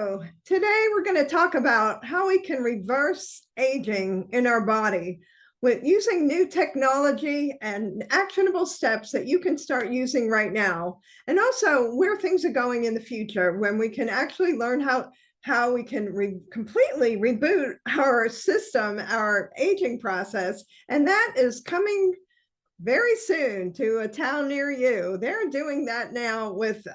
So today we're going to talk about how we can reverse aging in our body with using new technology and actionable steps that you can start using right now, and also where things are going in the future when we can actually learn how we can completely reboot our system, our aging process, and that is coming very soon to a town near you. They're doing that now with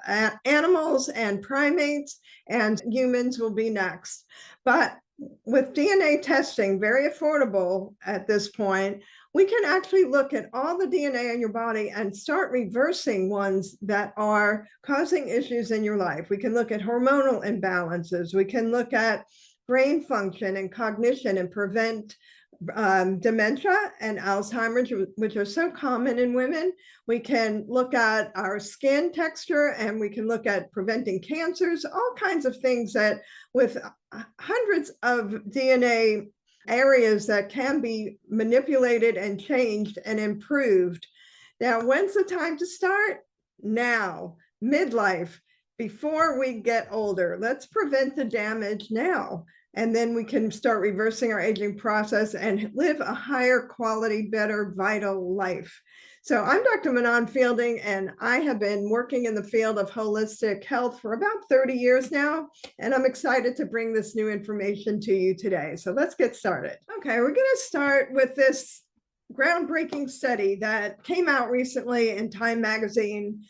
animals and primates, and humans will be next. But with DNA testing, very affordable at this point, we can actually look at all the DNA in your body and start reversing ones that are causing issues in your life. We can look at hormonal imbalances. We can look at brain function and cognition and prevent dementia and Alzheimer's, which are so common in women. We can look at our skin texture, and we can look at preventing cancers, all kinds of things that with hundreds of DNA areas that can be manipulated and changed and improved. Now, when's the time to start? Now, midlife, before we get older. Let's prevent the damage now. And then we can start reversing our aging process and live a higher quality, better, vital life. So I'm Dr. Manon Fielding, and I have been working in the field of holistic health for about 30 years now, and I'm excited to bring this new information to you today. So let's get started. Okay, we're going to start with this groundbreaking study that came out recently in Time magazine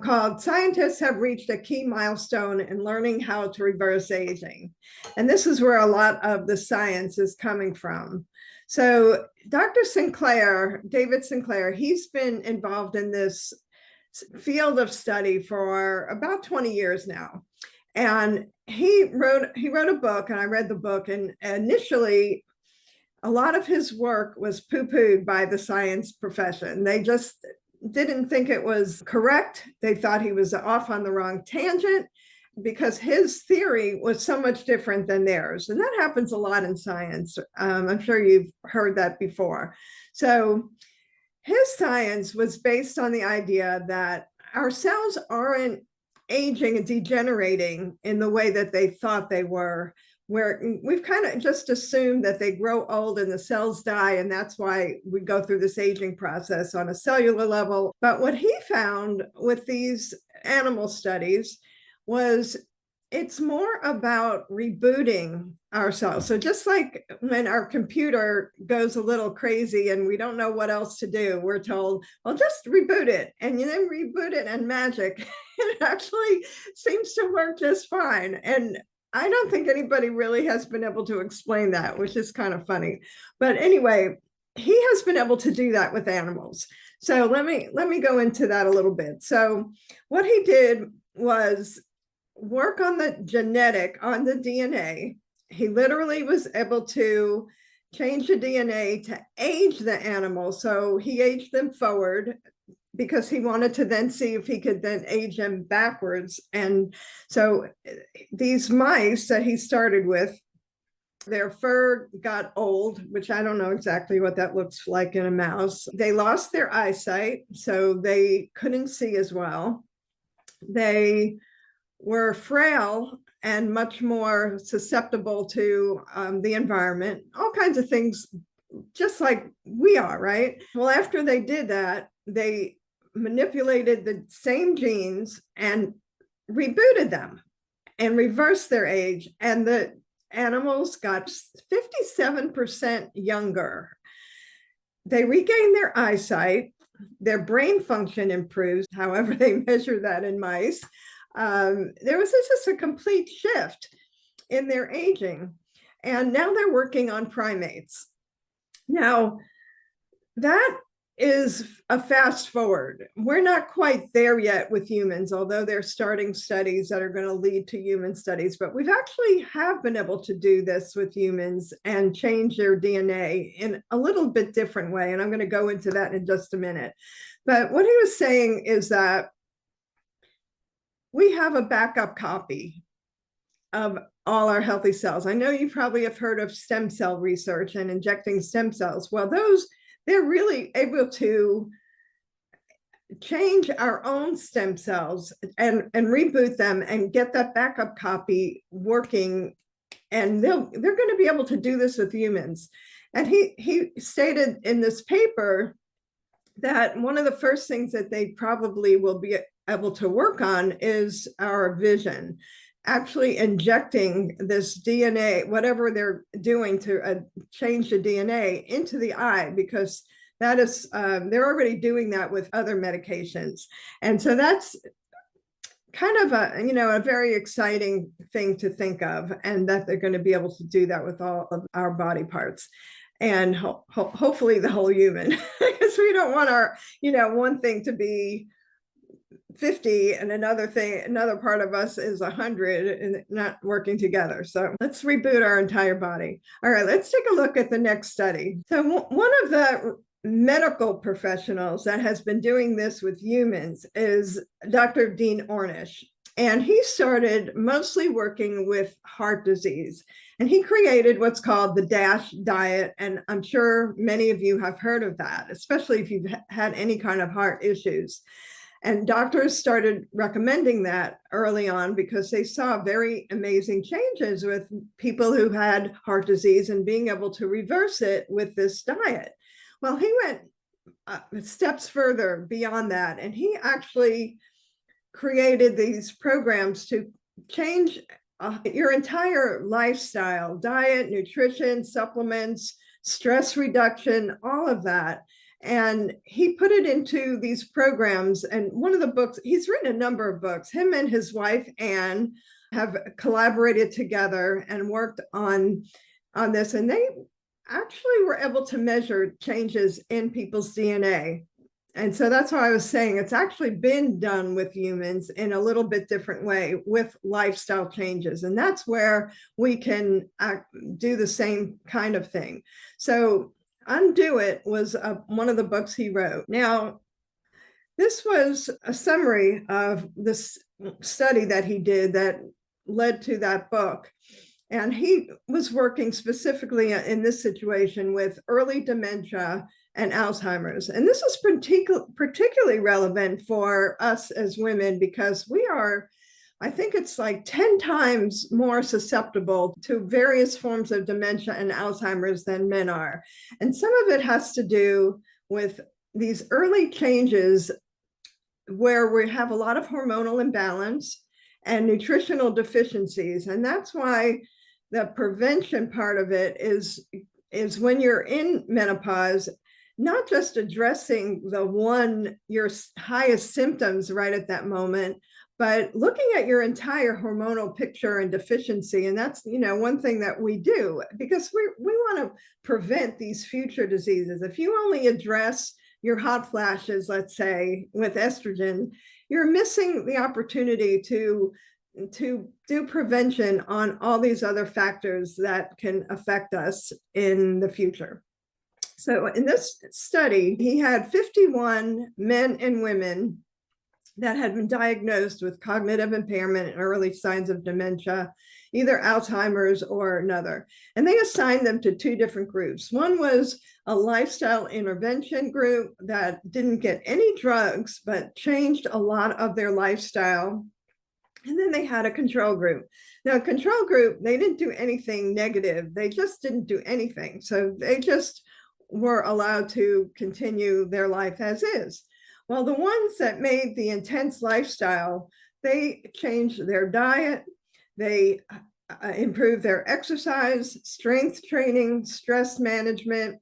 called "Scientists Have Reached a Key Milestone in Learning How to Reverse Aging." And this is where a lot of the science is coming from. So Dr. Sinclair, David Sinclair, he's been involved in this field of study for about 20 years now. And he wrote a book, and I read the book, and initially a lot of his work was poo-pooed by the science profession. They just didn't think it was correct. They thought he was off on the wrong tangent because his theory was so much different than theirs. And that happens a lot in science. I'm sure you've heard that before. So his science was based on the idea that our cells aren't aging and degenerating in the way that they thought they were, where we've kind of just assumed that they grow old and the cells die, and that's why we go through this aging process on a cellular level. But what he found with these animal studies was it's more about rebooting ourselves. So just like when our computer goes a little crazy and we don't know what else to do, we're told, well, just reboot it, and you then reboot it, and magic, it actually seems to work just fine. And I don't think anybody really has been able to explain that, which is kind of funny. But anyway, he has been able to do that with animals. So let me go into that a little bit. So what he did was work on the DNA. He literally was able to change the DNA to age the animal. So he aged them forward because he wanted to then see if he could then age them backwards. And so these mice that he started with, their fur got old, which I don't know exactly what that looks like in a mouse. They lost their eyesight, so they couldn't see as well. They were frail and much more susceptible to the environment, all kinds of things, just like we are, right? Well, after they did that, they manipulated the same genes and rebooted them and reversed their age, and the animals got 57% younger. They regained their eyesight, their brain function improves, however they measure that in mice. There was just a complete shift in their aging, and now they're working on primates. Now, that is a fast forward. We're not quite there yet with humans, although they're starting studies that are going to lead to human studies, but we've actually have been able to do this with humans and change their DNA in a little bit different way. And I'm going to go into that in just a minute. But what he was saying is that we have a backup copy of all our healthy cells. I know you probably have heard of stem cell research and injecting stem cells. Well, they're really able to change our own stem cells and reboot them and get that backup copy working. And they're going to be able to do this with humans. And he stated in this paper that one of the first things that they probably will be able to work on is our vision, actually injecting this DNA, whatever they're doing to change the DNA into the eye, because that is, they're already doing that with other medications. And so that's kind of a very exciting thing to think of, and that they're going to be able to do that with all of our body parts, and hopefully the whole human, because we don't want our, one thing to be 50 and another part of us is 100 and not working together. So let's reboot our entire body. All right, let's take a look at the next study. So one of the medical professionals that has been doing this with humans is Dr. Dean Ornish. And he started mostly working with heart disease. And he created what's called the DASH diet. And I'm sure many of you have heard of that, especially if you've had any kind of heart issues. And doctors started recommending that early on because they saw very amazing changes with people who had heart disease and being able to reverse it with this diet. Well, he went steps further beyond that, and he actually created these programs to change your entire lifestyle, diet, nutrition, supplements, stress reduction, all of that. And he put it into these programs. And one of the books, he's written a number of books. Him and his wife, Anne, have collaborated together and worked on this. And they actually were able to measure changes in people's DNA. And so that's why I was saying it's actually been done with humans in a little bit different way with lifestyle changes. And that's where we can do the same kind of thing. So Undo It was one of the books he wrote. Now, this was a summary of this study that he did that led to that book. And he was working specifically in this situation with early dementia and Alzheimer's. And this is particularly relevant for us as women because we are, I think it's like 10 times more susceptible to various forms of dementia and Alzheimer's than men are. And some of it has to do with these early changes where we have a lot of hormonal imbalance and nutritional deficiencies. And that's why the prevention part of it is when you're in menopause, not just addressing your highest symptoms right at that moment, but looking at your entire hormonal picture and deficiency. And that's, one thing that we do because we want to prevent these future diseases. If you only address your hot flashes, let's say with estrogen, you're missing the opportunity to do prevention on all these other factors that can affect us in the future. So in this study, he had 51 men and women that had been diagnosed with cognitive impairment and early signs of dementia, either Alzheimer's or another. And they assigned them to two different groups. One was a lifestyle intervention group that didn't get any drugs, but changed a lot of their lifestyle. And then they had a control group. Now, control group, they didn't do anything negative. They just didn't do anything. So they just were allowed to continue their life as is. Well, the ones that made the intense lifestyle, they changed their diet, they improved their exercise, strength training, stress management,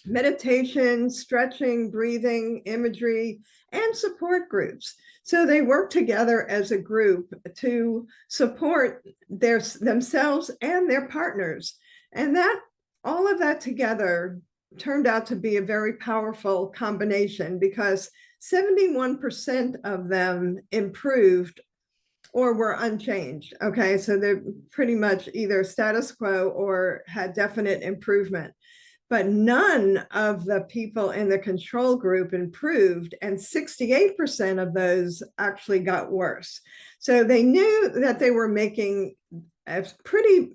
meditation, stretching, breathing, imagery, and support groups. So they work together as a group to support themselves and their partners. And that all of that together turned out to be a very powerful combination because 71% of them improved or were unchanged. Okay, so they're pretty much either status quo or had definite improvement. But none of the people in the control group improved, and 68% of those actually got worse. So they knew that they were making a pretty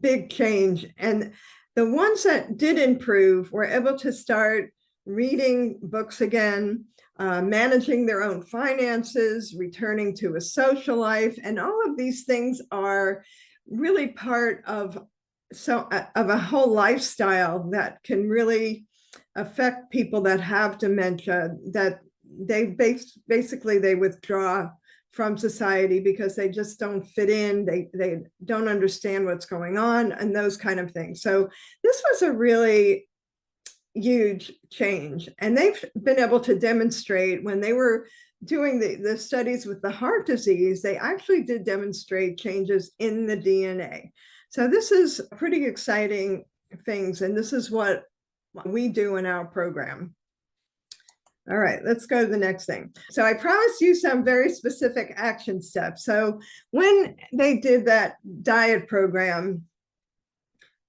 big change. And the ones that did improve were able to start reading books again, managing their own finances, returning to a social life. And all of these things are really part of a whole lifestyle that can really affect people that have dementia, that they basically they withdraw from society because they just don't fit in, they don't understand what's going on, and those kind of things. So this was a really huge change, and they've been able to demonstrate when they were doing the studies with the heart disease, they actually did demonstrate changes in the DNA. So this is pretty exciting things, and this is what we do in our program. All right, let's go to the next thing. So I promised you some very specific action steps. So when they did that diet program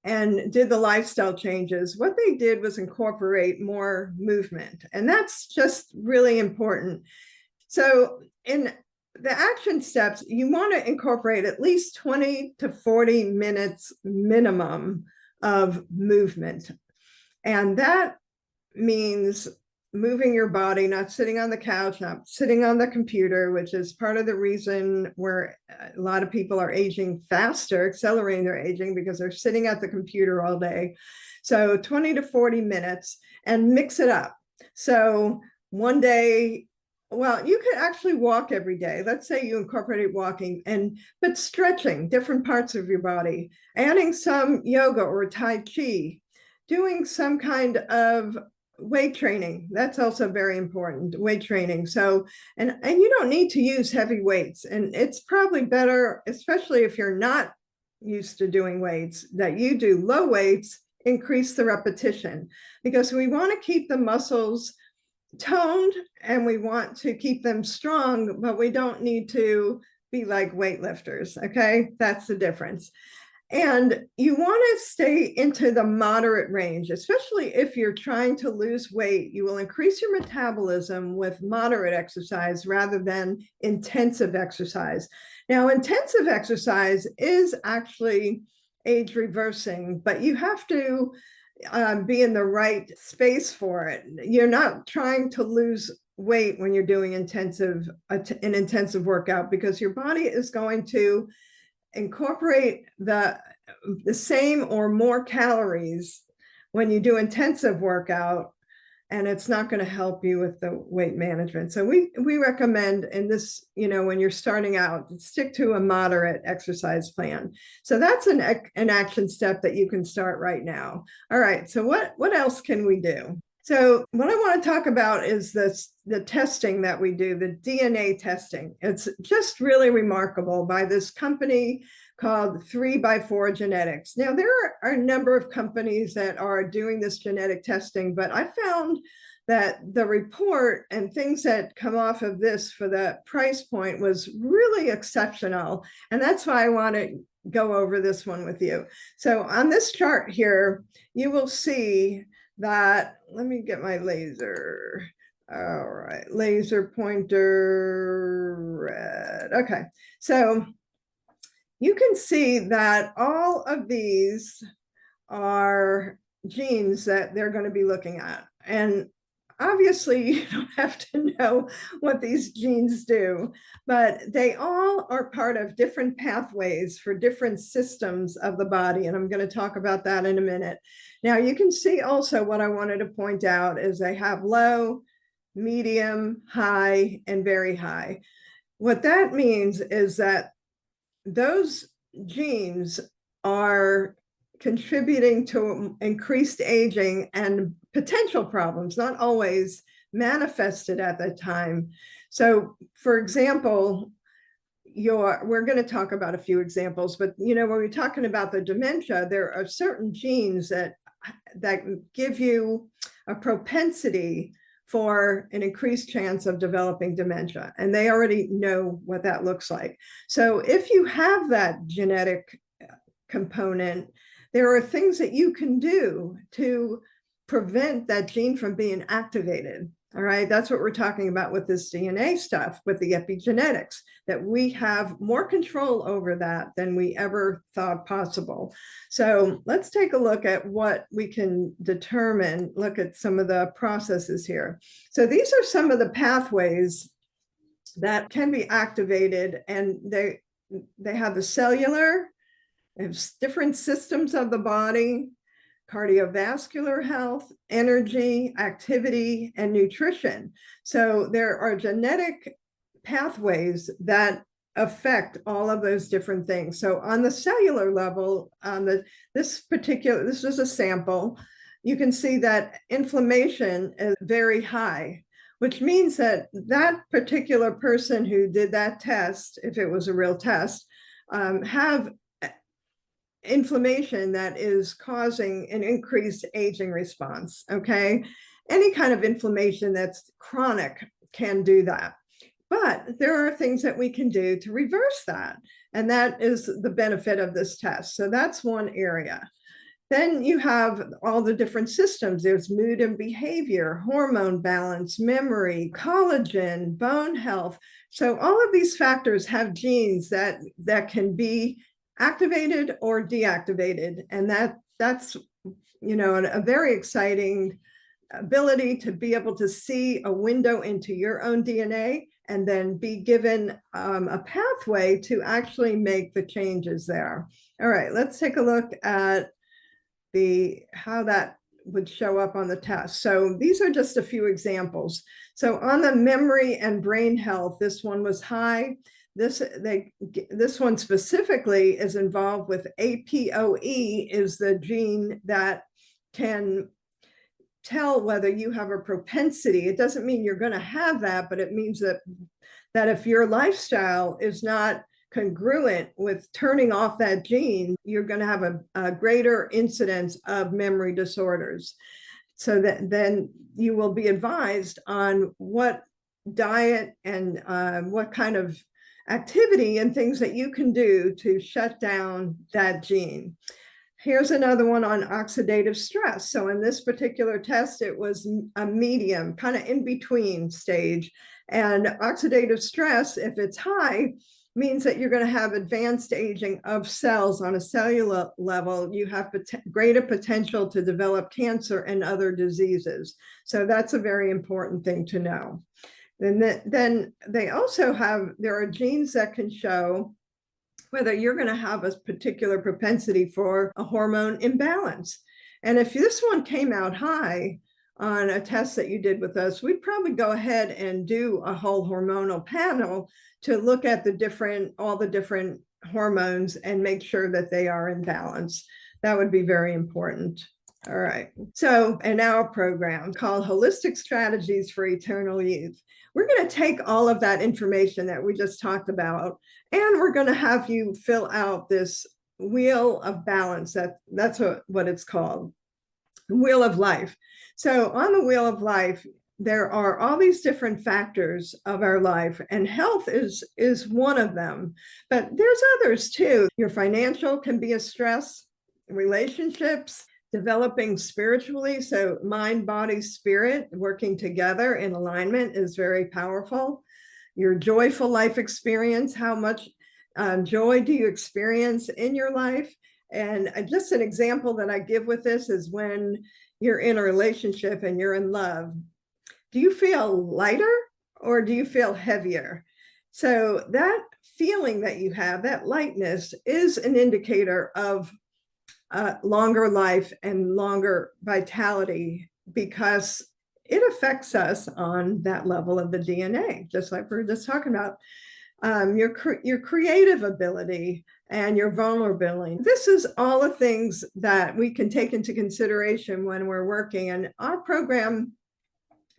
and did the lifestyle changes, what they did was incorporate more movement. And that's just really important. So in the action steps, you want to incorporate at least 20 to 40 minutes minimum of movement. And that means moving your body, not sitting on the couch, not sitting on the computer, which is part of the reason where a lot of people are aging faster, accelerating their aging, because they're sitting at the computer all day. So 20 to 40 minutes, and mix it up. So one day, well, you could actually walk every day. Let's say you incorporate walking, but stretching different parts of your body, adding some yoga or Tai Chi, doing some kind of weight training. That's also very important, weight training. So, and you don't need to use heavy weights. And it's probably better, especially if you're not used to doing weights, that you do low weights, increase the repetition, because we want to keep the muscles toned and we want to keep them strong, but we don't need to be like weightlifters. Okay, that's the difference. And you want to stay into the moderate range, especially if you're trying to lose weight. You will increase your metabolism with moderate exercise rather than intensive exercise. Now, intensive exercise is actually age reversing, but you have to be in the right space for it. You're not trying to lose weight when you're doing an intensive workout, because your body is going to incorporate the same or more calories when you do intensive workout, and it's not going to help you with the weight management. So we recommend in this, when you're starting out, stick to a moderate exercise plan. So that's an action step that you can start right now. All right, so what else can we do? So what I want to talk about is the testing that we do, the DNA testing. It's just really remarkable, by this company called 3x4 Genetics. Now, there are a number of companies that are doing this genetic testing, but I found that the report and things that come off of this for the price point was really exceptional. And that's why I want to go over this one with you. So on this chart here, you will see that, let me get my laser. All right, laser pointer red. Okay, so you can see that all of these are genes that they're going to be looking at. And obviously, you don't have to know what these genes do, but they all are part of different pathways for different systems of the body. And I'm going to talk about that in a minute. Now, you can see also what I wanted to point out is they have low, medium, high, and very high. What that means is that those genes are contributing to increased aging and potential problems, not always manifested at that time. So, for example, we're going to talk about a few examples, but when we're talking about the dementia, there are certain genes that give you a propensity for an increased chance of developing dementia, and they already know what that looks like. So if you have that genetic component, there are things that you can do to prevent that gene from being activated. All right, that's what we're talking about with this DNA stuff, with the epigenetics, that we have more control over that than we ever thought possible. So let's take a look at what we can determine, look at some of the processes here. So these are some of the pathways that can be activated, and they have the cellular, different systems of the body, cardiovascular health, energy, activity, and nutrition. So there are genetic pathways that affect all of those different things. So on the cellular level, this is a sample, you can see that inflammation is very high, which means that that particular person who did that test, if it was a real test, have inflammation that is causing an increased aging response. Okay, any kind of inflammation that's chronic can do that, but there are things that we can do to reverse that, and that is the benefit of this test. So that's one area. Then you have all the different systems. There's mood and behavior, hormone balance, memory, collagen, bone health. So all of these factors have genes that can be activated or deactivated, and that's a very exciting ability to be able to see a window into your own DNA and then be given a pathway to actually make the changes there. All right, let's take a look at how that would show up on the test. So these are just a few examples. So on the memory and brain health, this one was high. This one specifically is involved with APOE, is the gene that can tell whether you have a propensity. It doesn't mean you're going to have that, but it means that if your lifestyle is not congruent with turning off that gene, you're going to have a greater incidence of memory disorders. So that then you will be advised on what diet and what kind of activity and things that you can do to shut down that gene. Here's another one on oxidative stress. So in this particular test, it was a medium, kind of in between stage. And oxidative stress, if it's high, means that you're going to have advanced aging of cells on a cellular level. You have greater potential to develop cancer and other diseases. So that's a very important thing to know. And then they also there are genes that can show whether you're going to have a particular propensity for a hormone imbalance. And if this one came out high on a test that you did with us, we'd probably go ahead and do a whole hormonal panel to look at all the different hormones and make sure that they are in balance. That would be very important. All right. So in our program called Holistic Strategies for Eternal Youth, we're going to take all of that information that we just talked about, and we're going to have you fill out this wheel of balance. That's what it's called, the wheel of life. So on the wheel of life, there are all these different factors of our life, and health is one of them, but there's others too. Your financial can be a stress, relationships, developing spiritually, so mind, body, spirit working together in alignment is very powerful. Your joyful life experience, how much joy do you experience in your life? And just an example that I give with this is when you're in a relationship and you're in love, do you feel lighter or do you feel heavier? So that feeling that you have, that lightness, is an indicator of longer life and longer vitality, because it affects us on that level of the DNA, just like we were just talking about. Your creative ability and your vulnerability. This is all the things that we can take into consideration when we're working. And our program,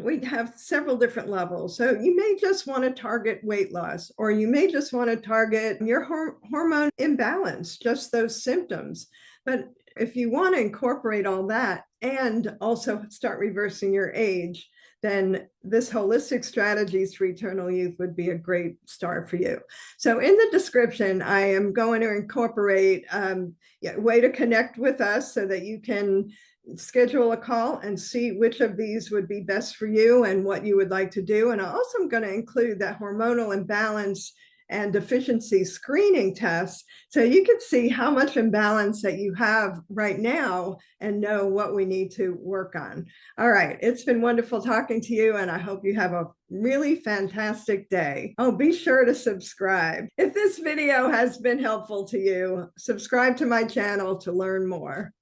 we have several different levels. So you may just want to target weight loss, or you may just want to target your hormone imbalance, just those symptoms. But if you want to incorporate all that and also start reversing your age, then this Holistic Strategies for Eternal Youth would be a great start for you. So in the description, I am going to incorporate a way to connect with us so that you can schedule a call and see which of these would be best for you and what you would like to do. And I also am going to include that hormonal imbalance and deficiency screening test, so you can see how much imbalance that you have right now and know what we need to work on. All right, it's been wonderful talking to you, and I hope you have a really fantastic day. Oh, be sure to subscribe. If this video has been helpful to you, subscribe to my channel to learn more.